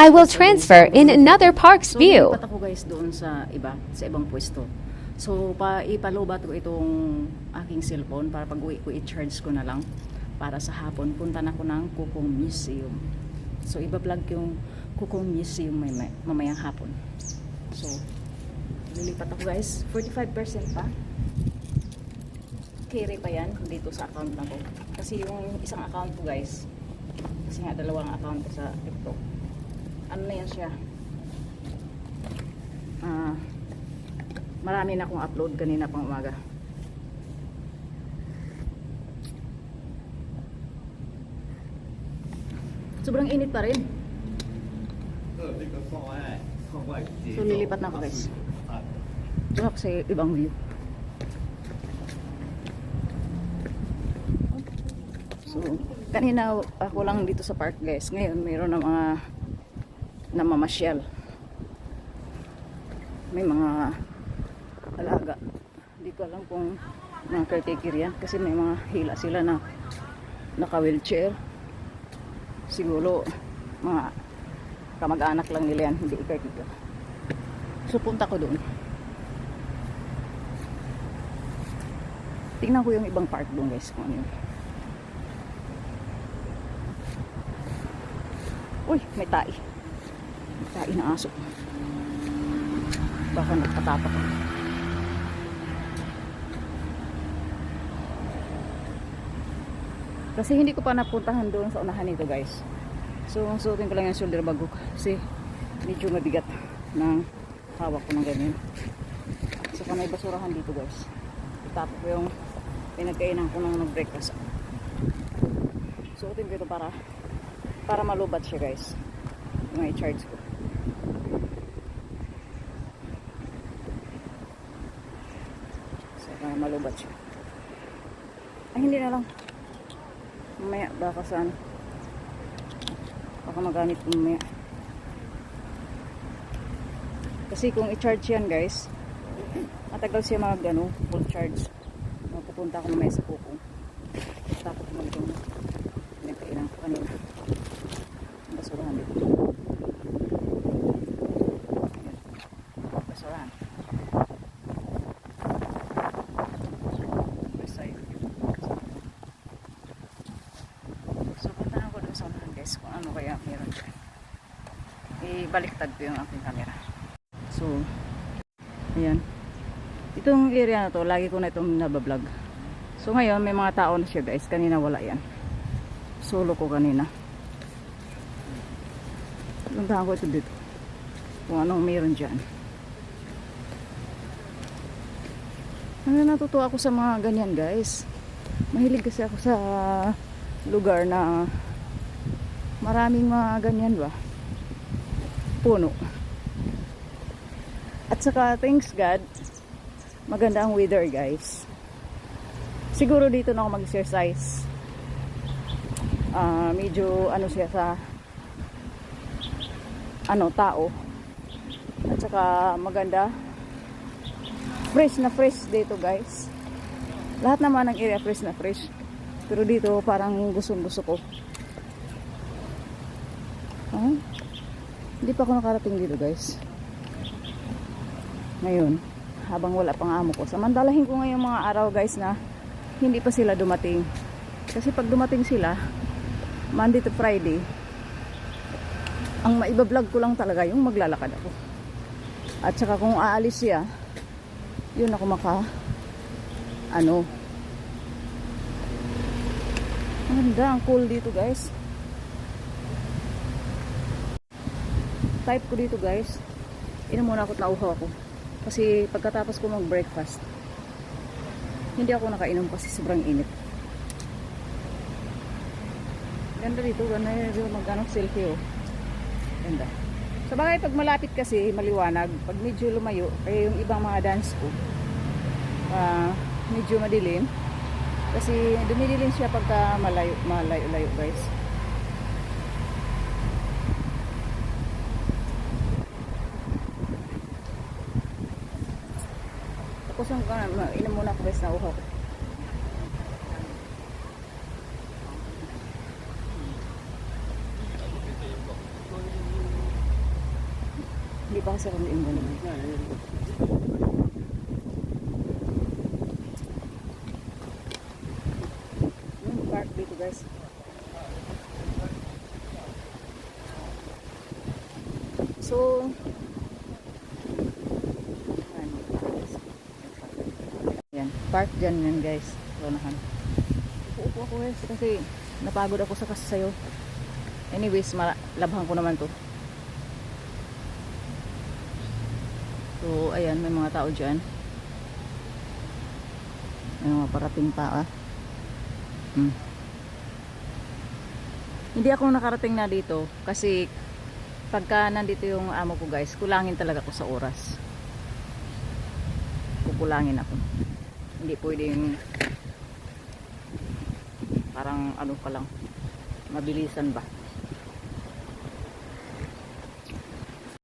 I will transfer in another park's view. Lipat ako guys doon sa ibang pwesto. So, ipalobat ko itong aking cellphone para pag uwi ko i-charge ko na lang. Para sa hapon, punta na ko ng Kukong Museum. So, iba-vlog yung Kukong Museum mamayang hapon. So, lilipat ako guys. 45% pa. Carry pa yan dito sa account na ko. Kasi yung isang account ko guys, kasi nga dalawang account ko sa TikTok. Ano na yan siya? Marami na akong upload kanina pang umaga. Sobrang init pa rin. So lilipat na ako guys. Doon ako sa ibang view. So kanina ako lang dito sa park guys. Ngayon mayroon na mga namamasyal. May mga alaga. Hindi ko alam kung mga caretaker yan. Kasi may mga hila sila na naka-wheelchair. Siguro mga kamag-anak lang nila yan. Hindi caretaker. So punta ko doon. Tingnan ko yung ibang park doon guys. Kung ano yun. Uy, may tai. May tai na aso. Baka nagpatapak. Kasi hindi ko pa napuntahan doon sa unahan nito guys. So suotin ko lang yung shoulder bag ko kasi medyo mabigat ng hawak ko ng ganyan. Saka may basurahan dito guys. Itapos ko yung pinagkainan ko nung nag-breakfast. Suotin ko ito para malubat siya guys. Yung i-charge ko. So para malubat siya. Ay hindi na lang. Mamaya baka saan baka magamit ko mamaya kasi kung i-charge yan guys matagal siya full charge. Mapupunta ako mamaya sa Kukong tapos mo itong pinagkainan ko kanina basurahan dito basurahan kung ano kaya meron dyan. Ibaliktad ko yung aking camera. So, ayan. Itong area na to, lagi ko na itong nabablog. So ngayon, may mga tao na siya guys. Kanina wala yan. Solo ko kanina. Puntahan ko ito dito. Kung anong meron dyan. Natutuwa ako sa mga ganyan guys. Mahilig kasi ako sa lugar na maraming mga ganyan ba puno at saka thanks God maganda ang weather guys. Siguro dito na ako mag-exercise. Medyo ano siya sa tao at saka maganda fresh na fresh dito guys. Lahat naman ng area fresh na fresh pero dito parang gustong gusto ko. Hindi pa ako nakarating dito guys ngayon habang wala pang amo ko. Samantalahin ko ngayon mga araw guys na hindi pa sila dumating kasi pag dumating sila Monday to Friday ang maibablog ko lang talaga yung maglalakad ako at saka kung aalis siya yun ako maganda ang cool dito guys. Type ko dito guys, inom muna ako at nauhaw ako kasi pagkatapos ko mag breakfast hindi ako nakainom kasi sobrang init. Ganda dito, ganda yung magganong selfie ganda. Sa bagay pag malapit kasi maliwanag, pag medyo lumayo kaya yung ibang mga dance ko medyo madilim kasi dumidilim siya pagka malayo guys. Kusang inom muna ako guys na uhaw ko. Hindi pa kasi ako nainvolve. Yung park dito guys. So, yan, park dyan yan guys. Ronahan. Upo ako guys kasi napagod ako sa kasayo. Anyways, labhan ko naman to. So, ayan, may mga tao dyan. May mga parating pa, ah. Hindi ako nakarating na dito kasi pagka nandito yung amo ko guys, kulangin talaga ako sa oras. Kukulangin ako. Hindi pwedeng parang ano ka lang, mabilisan ba.